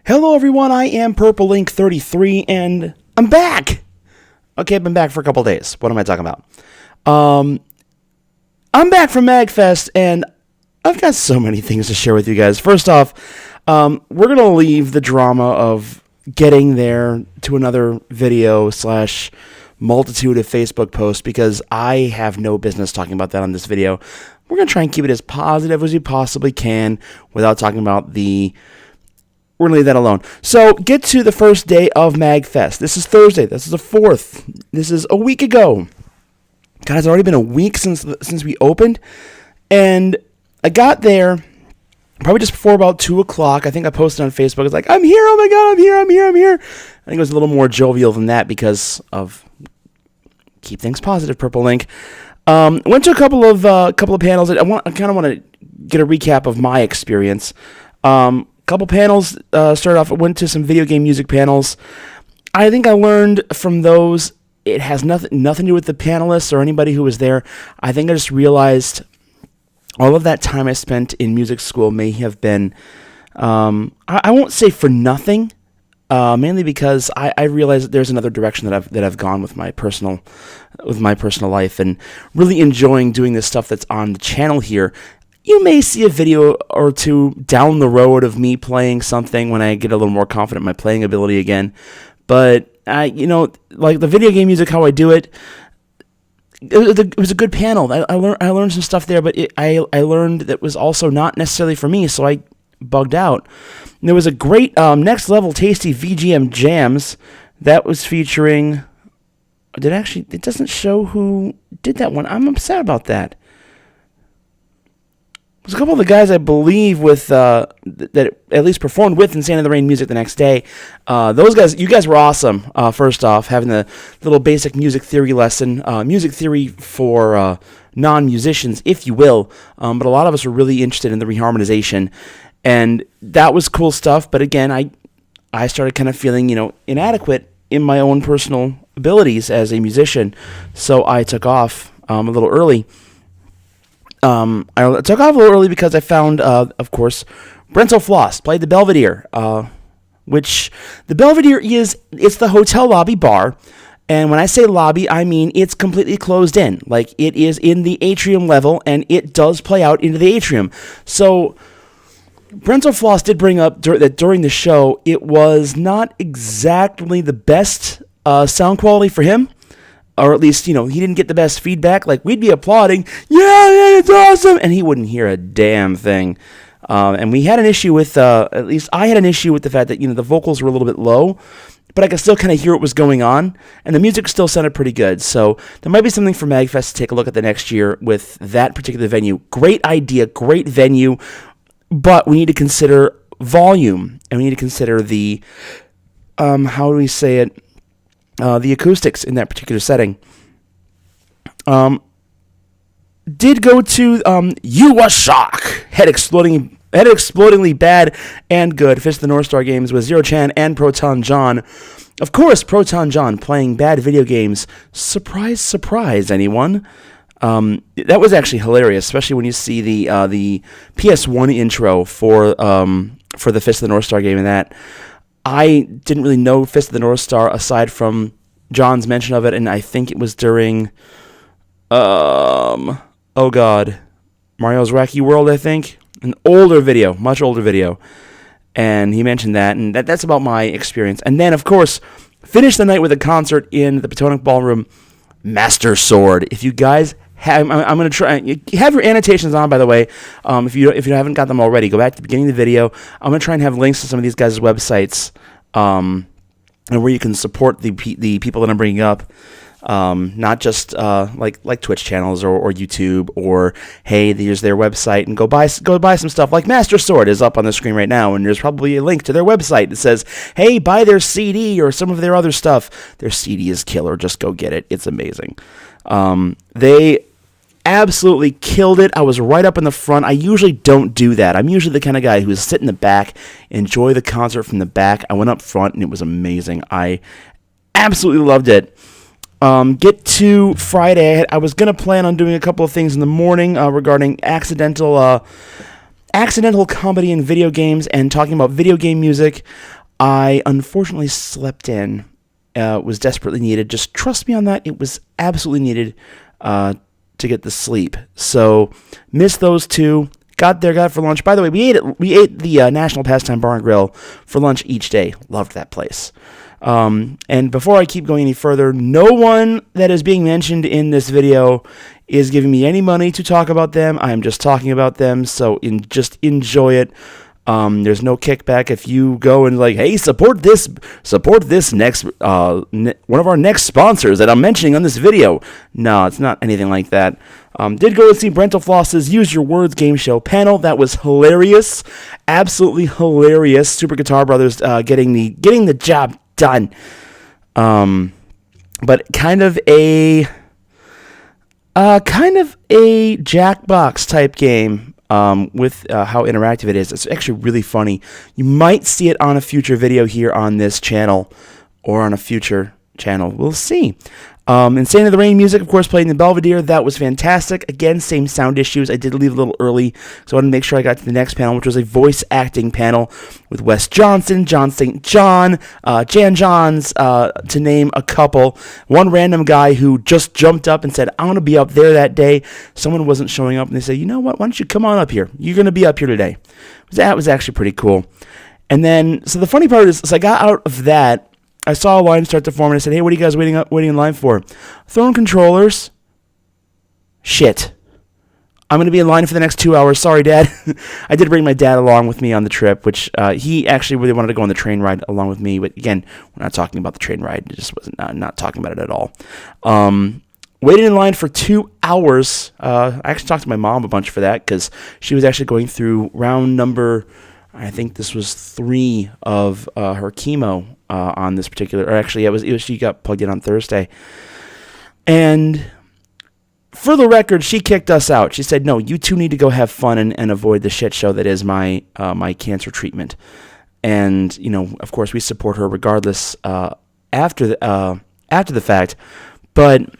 Hello everyone, I am Purple Link 33 and I'm back! Okay, I've been back for a couple days. What am I talking about? I'm back from Magfest and I've got so many things to share with you guys. First off, we're going to leave the drama of getting there to another video / multitude of Facebook posts because I have no business talking about that on this video. We're going to try and keep it as positive as we possibly can without talking about the... We're going to leave that alone. So, get to the first day of Magfest. This is Thursday. This is the 4th. This is a week ago. God, it's already been a week since we opened. And I got there probably just before about 2 o'clock. I think I posted on Facebook. It's like, I'm here. Oh my God, I'm here. I think it was a little more jovial than that because of keep things positive, Purple Link. Went to a couple of panels. I kind of want to get a recap of my experience. Couple panels started off. I went to some video game music panels. I think I learned from those. It has nothing to do with the panelists or anybody who was there. I think I just realized all of that time I spent in music school may have been, I won't say for nothing, mainly because I realized that there's another direction that I've gone with my personal life and really enjoying doing this stuff that's on the channel here. You may see a video or two down the road of me playing something when I get a little more confident in my playing ability again. But, like the video game music, how I do it, it was a good panel. I learned some stuff there, but I learned that was also not necessarily for me, so I bugged out. And there was a great Next Level Tasty VGM Jams that was featuring... It doesn't show who did that one. I'm upset about that. There's a couple of the guys I believe with that at least performed with Insane in the Rain music the next day. Those guys, you guys were awesome. First off, having the little basic music theory lesson, music theory for non-musicians, if you will. But a lot of us were really interested in the reharmonization, and that was cool stuff. But again, I started kind of feeling inadequate in my own personal abilities as a musician, so I took off a little early. I took off a little early because I found, of course, Brento Floss played the Belvedere, which the Belvedere it's the hotel lobby bar. And when I say lobby, I mean it's completely closed in. Like, it is in the atrium level, and it does play out into the atrium. So, Brento Floss did bring up that during the show, it was not exactly the best sound quality for him. Or at least, he didn't get the best feedback. Like, we'd be applauding, yeah, it's awesome, and he wouldn't hear a damn thing. And we had an issue with, at least I had an issue with the fact that, the vocals were a little bit low, but I could still kind of hear what was going on, and the music still sounded pretty good. So there might be something for Magfest to take a look at the next year with that particular venue. Great idea, great venue, but we need to consider volume, and we need to consider the, how do we say it? The acoustics in that particular setting. Did go to You Was Shock, head explodingly bad and good. Fist of the North Star games with Zero Chan and Proton John. Of course, Proton John playing bad video games. Surprise, surprise, anyone? That was actually hilarious, especially when you see the PS1 intro for the Fist of the North Star game and that. I didn't really know Fist of the North Star aside from John's mention of it, and I think it was during, Mario's Wacky World, I think. An older video, much older video. And he mentioned that, and that's about my experience. And then, of course, finished the night with a concert in the Potomac Ballroom, Master Sword. If you guys have, I'm going to try, have your annotations on, by the way. If you haven't got them already, go back to the beginning of the video. I'm going to try and have links to some of these guys' websites, and where you can support the people that I'm bringing up, not just like Twitch channels or YouTube, or hey, here's their website, and go buy some stuff. Like Master Sword is up on the screen right now, and there's probably a link to their website that says, hey, buy their CD or some of their other stuff. Their CD is killer. Just go get it. It's amazing. They absolutely killed it. I was right up in the front. I usually don't do that. I'm usually the kind of guy who's sit in the back, enjoy the concert from the back. I went up front, and it was amazing. I absolutely loved it. Get to Friday. I was going to plan on doing a couple of things in the morning regarding accidental comedy in video games and talking about video game music. I unfortunately slept in. Was desperately needed. Just trust me on that. It was absolutely needed to get the sleep. So missed those two. Got it for lunch. By the way, we ate the National Pastime Bar and Grill for lunch each day. Loved that place. And before I keep going any further, no one that is being mentioned in this video is giving me any money to talk about them. I'm just talking about them, so just enjoy it. There's no kickback if you go and like, hey, support this next one of our next sponsors that I'm mentioning on this video. No, it's not anything like that. Did go and see Brental Floss's Use Your Words game show panel. That was hilarious, absolutely hilarious. Super Guitar Brothers getting the job done. But kind of a Jackbox type game. With how interactive it is. It's actually really funny. You might see it on a future video here on this channel or on a future channel. We'll see. Insane in the Rain music, of course, played in the Belvedere. That was fantastic. Again, same sound issues. I did leave a little early, so I wanted to make sure I got to the next panel, which was a voice acting panel with Wes Johnson, John St. John, Jan Johns, to name a couple. One random guy who just jumped up and said, I want to be up there that day. Someone wasn't showing up, and they said, you know what, why don't you come on up here? You're going to be up here today. That was actually pretty cool. And then, so the funny part is, I got out of that, I saw a line start to form, and I said, hey, what are you guys waiting in line for? Throne controllers. Shit. I'm going to be in line for the next 2 hours. Sorry, Dad. I did bring my dad along with me on the trip, which he actually really wanted to go on the train ride along with me. But again, we're not talking about the train ride. It just wasn't not talking about it at all. Waited in line for 2 hours. I actually talked to my mom a bunch for that because she was actually going through round number, I think this was 3 of her chemo on this particular, or actually it was she got plugged in on Thursday. And for the record, she kicked us out. She said, no, you two need to go have fun and avoid the shit show that is my cancer treatment. And, you know, of course, we support her regardless after the fact. But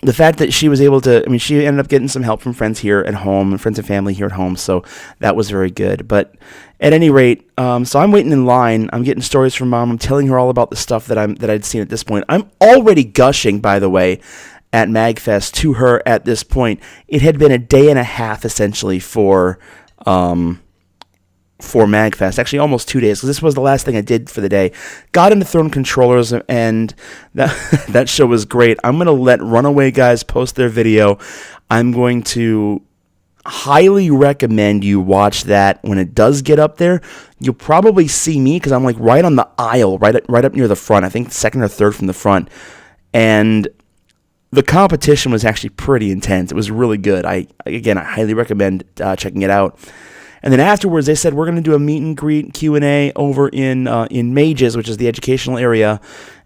the fact that she was able to, I mean, she ended up getting some help from friends here at home and friends and family here at home, so that was very good. But at any rate, so I'm waiting in line. I'm getting stories from Mom. I'm telling her all about the stuff that I'd seen at this point. I'm already gushing, by the way, at Magfest to her at this point. It had been a day and a half, essentially, for Magfest. Actually, almost 2 days, because this was the last thing I did for the day. Got into Throne Controllers, and that show was great. I'm going to let Runaway Guys post their video. I'm going to highly recommend you watch that when it does get up there. You'll probably see me, because I'm like right on the aisle, right up near the front. I think second or third from the front. And the competition was actually pretty intense. It was really good. I highly recommend checking it out. And then afterwards, they said, we're going to do a meet and greet Q&A over in Mages, which is the educational area.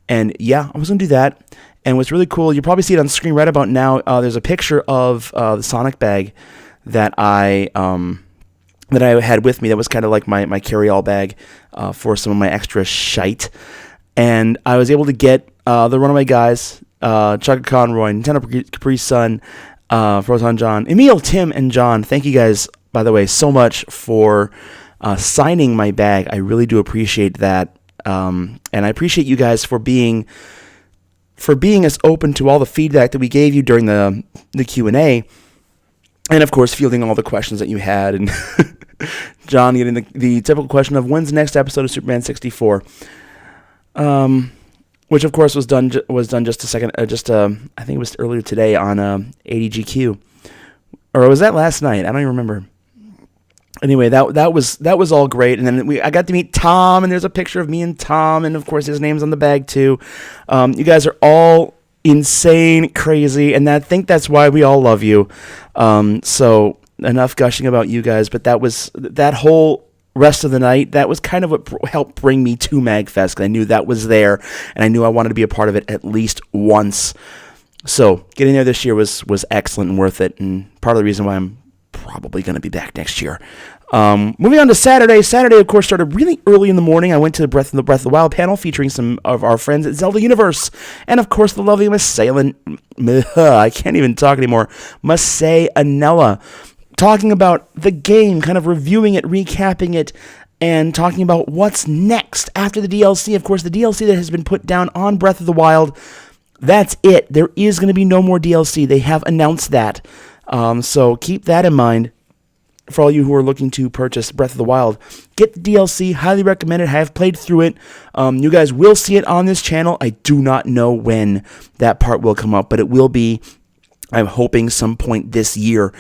And yeah, I was going to do that. And what's really cool, you probably see it on screen right about now. There's a picture of the Sonic bag that I had with me. That was kind of like my carry-all bag for some of my extra shite. And I was able to get the Runaway Guys, Chugga Conroy, Nintendo Capri Sun, Frozen John, Emil, Tim, and John. Thank you guys, by the way, so much for signing my bag. I really do appreciate that, and I appreciate you guys for being as open to all the feedback that we gave you during the Q&A, and of course fielding all the questions that you had, and John getting the typical question of when's the next episode of Superman 64, which of course was done just a second, I think it was earlier today on ADGQ, or was that last night? I don't even remember. Anyway, that was all great, and then I got to meet Tom, and there's a picture of me and Tom, and of course his name's on the bag too. You guys are all insane, crazy, and I think that's why we all love you. So enough gushing about you guys, but that whole rest of the night, that was kind of what helped bring me to Magfest, because I knew that was there, and I knew I wanted to be a part of it at least once. So getting there this year was excellent and worth it, and part of the reason why I'm probably going to be back next year. Moving on to Saturday. Saturday, of course, started really early in the morning. I went to the Breath of the Wild panel featuring some of our friends at Zelda Universe, and of course the lovely I can't even talk anymore, Masay Anella, talking about the game, kind of reviewing it, recapping it, and talking about what's next after the DLC. Of course, the DLC that has been put down on Breath of the Wild, that's it. There is going to be no more DLC. They have announced that. So keep that in mind for all you who are looking to purchase Breath of the Wild. Get the DLC. Highly recommend it. I have played through it. You guys will see it on this channel. I do not know when that part will come up, but it will be, I'm hoping, some point this year.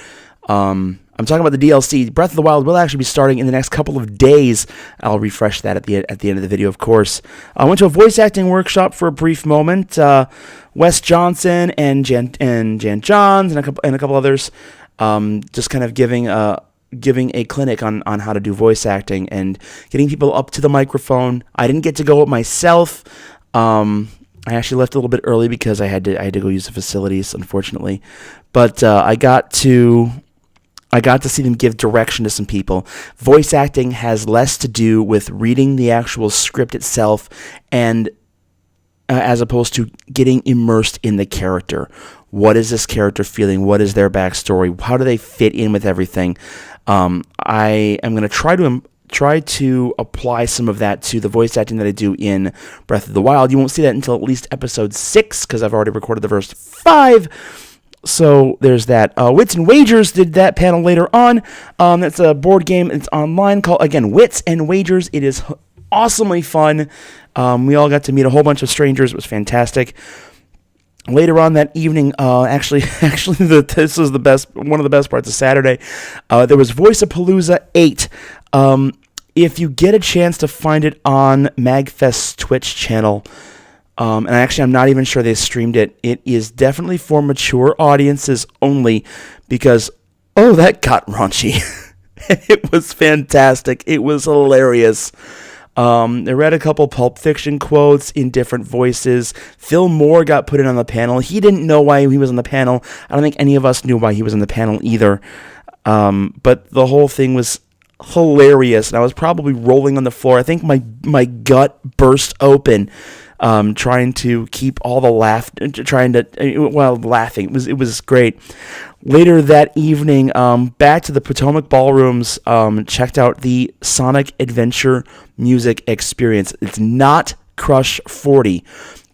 I'm talking about the DLC. Breath of the Wild will actually be starting in the next couple of days. I'll refresh that at the end of the video, of course. I went to a voice acting workshop for a brief moment. Wes Johnson and Jan Johns and a couple others, just kind of giving a clinic on how to do voice acting and getting people up to the microphone. I didn't get to go myself. I actually left a little bit early because I had to go use the facilities, unfortunately. But I got to see them give direction to some people. Voice acting has less to do with reading the actual script itself, and as opposed to getting immersed in the character. What is this character feeling? What is their backstory? How do they fit in with everything? I am going to try to apply some of that to the voice acting that I do in Breath of the Wild. You won't see that until at least episode 6, because I've already recorded the first 5. So there's that. Wits and Wagers did that panel later on. That's a board game. It's online called, again, Wits and Wagers. It is awesomely fun. We all got to meet a whole bunch of strangers. It was fantastic. Later on that evening, actually, this was one of the best parts of Saturday. There was Voice-A-Palooza 8. If you get a chance to find it on Magfest's Twitch channel, and actually, I'm not even sure they streamed it. It is definitely for mature audiences only because, that got raunchy. It was fantastic. It was hilarious. They read a couple Pulp Fiction quotes in different voices. Phil Moore got put in on the panel. He didn't know why he was on the panel. I don't think any of us knew why he was on the panel either. But the whole thing was hilarious, and I was probably rolling on the floor. I think my gut burst open. Trying to keep all the laughing. It was great. Later that evening, back to the Potomac Ballrooms, checked out the Sonic Adventure music experience. It's not Crush 40.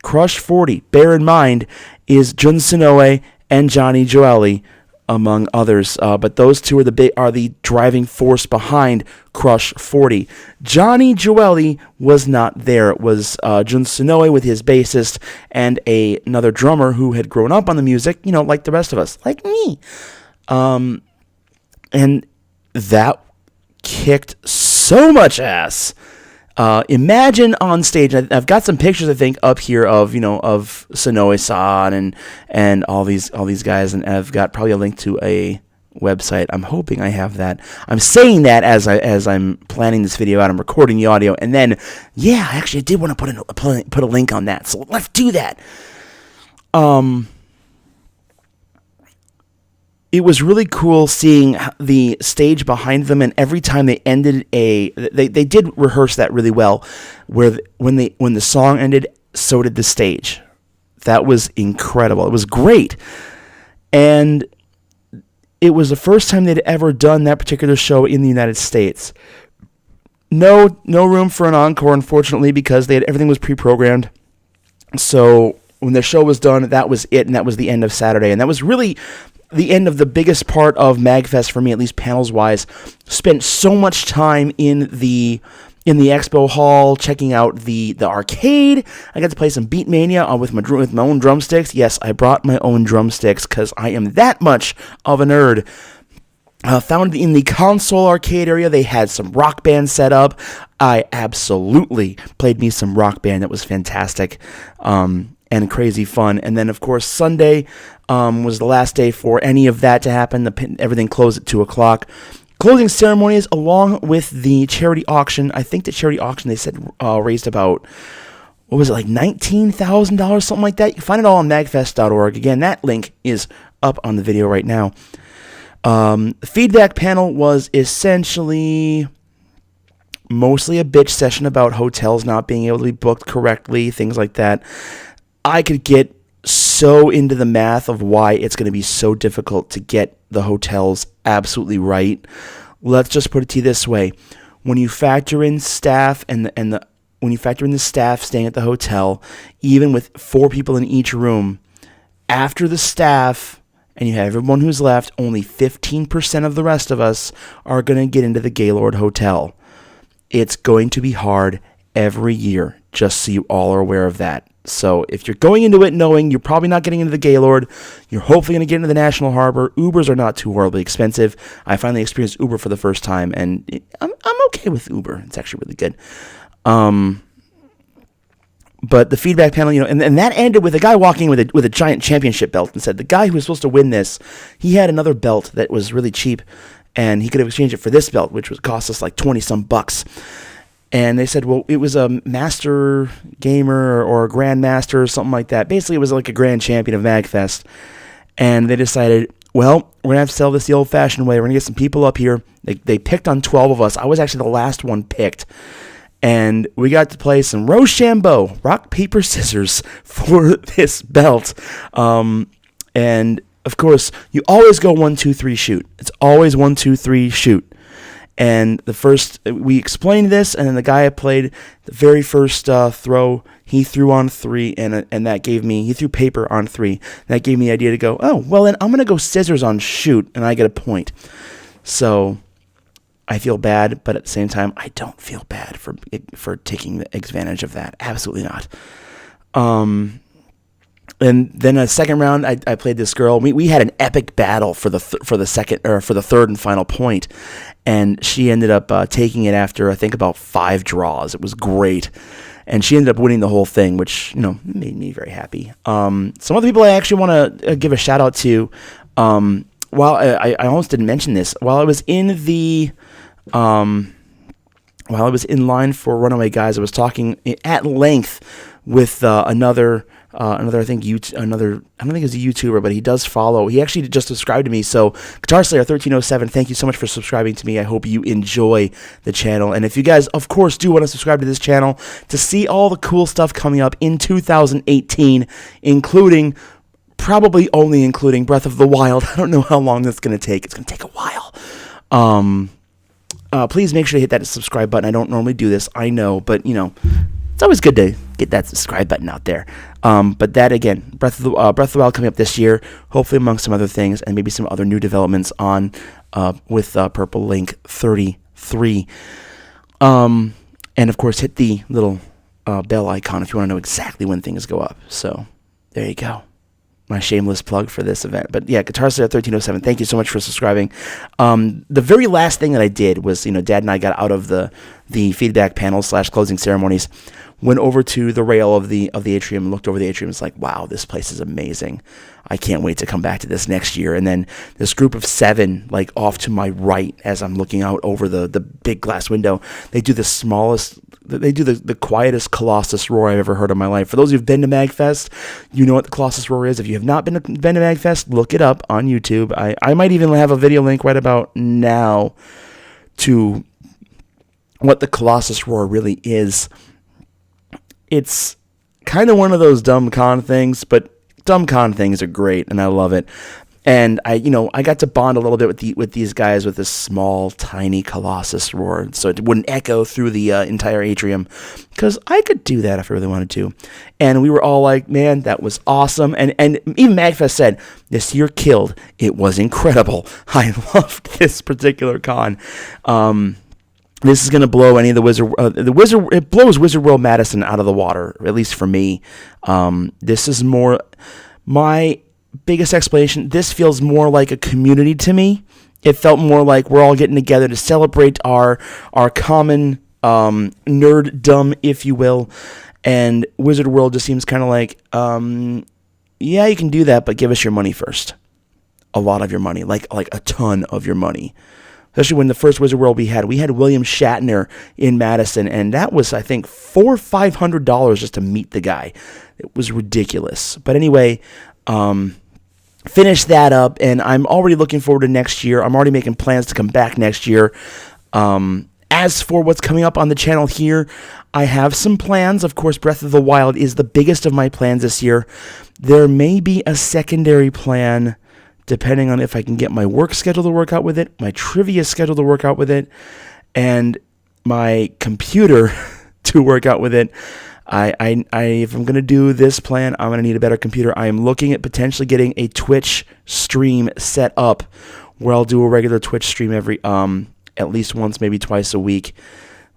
Crush 40, bear in mind, is Jun Sonoe and Johnny Joeli, among others, but those two are the driving force behind Crush 40. Johnny Joeli was not there. It was Jun Sonoe with his bassist and another drummer who had grown up on the music, like the rest of us, like me. And that kicked so much ass. Imagine on stage. I've got some pictures, I think, up here of Sonoe-san and all these guys, and I've got probably a link to a website. I'm hoping I have that. I'm saying that as I'm planning this video out. I'm recording the audio, and then actually I did want to put a link on that. So let's do that. It was really cool seeing the stage behind them, and every time they ended they did rehearse that really well, where when the song ended, so did the stage. That was incredible. It was great. And it was the first time they'd ever done that particular show in the United States. No room for an encore, unfortunately, because everything was pre-programmed. So when the show was done, that was it, and that was the end of Saturday. And that was really the end of the biggest part of Magfest for me, at least panels-wise. Spent so much time in the expo hall checking out the arcade. I got to play some Beatmania with my own drumsticks. Yes, I brought my own drumsticks because I am that much of a nerd. Found in the console arcade area, they had some Rock Band set up. I absolutely played me some Rock Band. That was fantastic. And crazy fun. And then, of course, Sunday was the last day for any of that to happen. Everything closed at 2 o'clock. Closing ceremonies along with the charity auction. I think the charity auction, they said, raised about, what was it, like $19,000, something like that. You can find it all on magfest.org. Again, that link is up on the video right now. The feedback panel was essentially mostly a bitch session about hotels not being able to be booked correctly, things like that. I could get so into the math of why it's going to be so difficult to get the hotels absolutely right. Let's just put it to you this way. when you factor in staff when you factor in the staff staying at the hotel, even with 4 people in each room, after the staff and you have everyone who's left, only 15% of the rest of us are going to get into the Gaylord Hotel. It's going to be hard every year, just so you all are aware of that. So if you're going into it knowing you're probably not getting into the Gaylord, you're hopefully going to get into the National Harbor. Ubers are not too horribly expensive. I finally experienced Uber for the first time, and I'm okay with Uber. It's actually really good. But the feedback panel, and that ended with a guy walking with a giant championship belt and said the guy who was supposed to win this, he had another belt that was really cheap, and he could have exchanged it for this belt, which would cost us like $20-some bucks. And they said, well, it was a master gamer or a grandmaster or something like that. Basically, it was like a grand champion of Magfest. And they decided, well, we're going to have to sell this the old-fashioned way. We're going to get some people up here. They picked on 12 of us. I was actually the last one picked. And we got to play some Rochambeau, rock, paper, scissors for this belt. And, of course, you always go 1, 2, 3, shoot. It's always 1, 2, 3, shoot. And we explained this, and then the guy I played, the very first throw, he threw on 3, and that gave me, he threw paper on 3. That gave me the idea to go, oh, well, then I'm going to go scissors on shoot, and I get a point. So I feel bad, but at the same time, I don't feel bad for taking advantage of that. Absolutely not. And then a second round, I played this girl. We had an epic battle for the third and final point, and she ended up taking it after I think about 5 draws. It was great, and she ended up winning the whole thing, which made me very happy. Some other people I actually want to give a shout out to. While I almost didn't mention this, while I was in line for Runaway Guys, I was talking at length with another I don't think it's a YouTuber, but he does follow. He actually just subscribed to me. So Guitar Slayer 1307, thank you so much for subscribing to me. I hope you enjoy the channel. And if you guys, of course, do want to subscribe to this channel to see all the cool stuff coming up in 2018, probably only including Breath of the Wild. I don't know how long that's going to take. It's going to take a while. Please make sure to hit that subscribe button. I don't normally do this, I know, but it's always good to get that subscribe button out there. But that, again, Breath of the Wild coming up this year, hopefully among some other things, and maybe some other new developments with Purple Link 33. And, of course, hit the little bell icon if you want to know exactly when things go up. So, there you go. My shameless plug for this event. But yeah, Guitar Slayer 1307, thank you so much for subscribing. The very last thing that I did was, Dad and I got out of the feedback panel / closing ceremonies, went over to the rail of the atrium, looked over the atrium. It's like, wow, this place is amazing. I can't wait to come back to this next year. And then this group of 7, like off to my right, as I'm looking out over the big glass window, they do the quietest Colossus roar I've ever heard in my life. For those who've been to Magfest, you know what the Colossus roar is. If you have not been to Magfest, look it up on YouTube. I might even have a video link right about now to what the Colossus roar really is. It's kind of one of those dumb con things, but dumb con things are great, and I love it. And I got to bond a little bit with these guys with this small, tiny Colossus roar, so it wouldn't echo through the entire atrium, because I could do that if I really wanted to. And we were all like, man, that was awesome. And even Magfest said, this year killed. It was incredible. I loved this particular con. This is going to blow any of it blows Wizard World Madison out of the water, at least for me. This is more my biggest explanation. This feels more like a community to me. It felt more like we're all getting together to celebrate our common nerddom, if you will. And Wizard World just seems kind of like, yeah, you can do that, but give us your money first. A lot of your money, like a ton of your money. Especially when the first Wizard World we had William Shatner in Madison, and that was, I think, $400 or $500 just to meet the guy. It was ridiculous. But anyway, finish that up, and I'm already looking forward to next year. I'm already making plans to come back next year. As for what's coming up on the channel here, I have some plans. Of course, Breath of the Wild is the biggest of my plans this year. There may be a secondary plan, depending on if I can get my work schedule to work out with it, my trivia schedule to work out with it, and my computer to work out with it. If I'm going to do this plan, I'm going to need a better computer. I am looking at potentially getting a Twitch stream set up where I'll do a regular Twitch stream every at least once, maybe twice a week.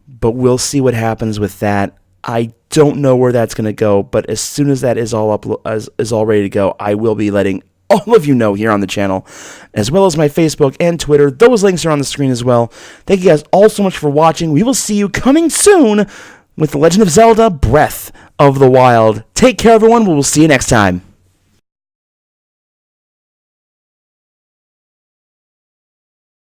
But we'll see what happens with that. I don't know where that's going to go, but as soon as that is all ready to go, I will be letting all of you know here on the channel, as well as my Facebook and Twitter. Those links are on the screen as well. Thank you guys all so much for watching. We will see you coming soon with The Legend of Zelda Breath of the Wild. Take care, everyone. We will see you next time.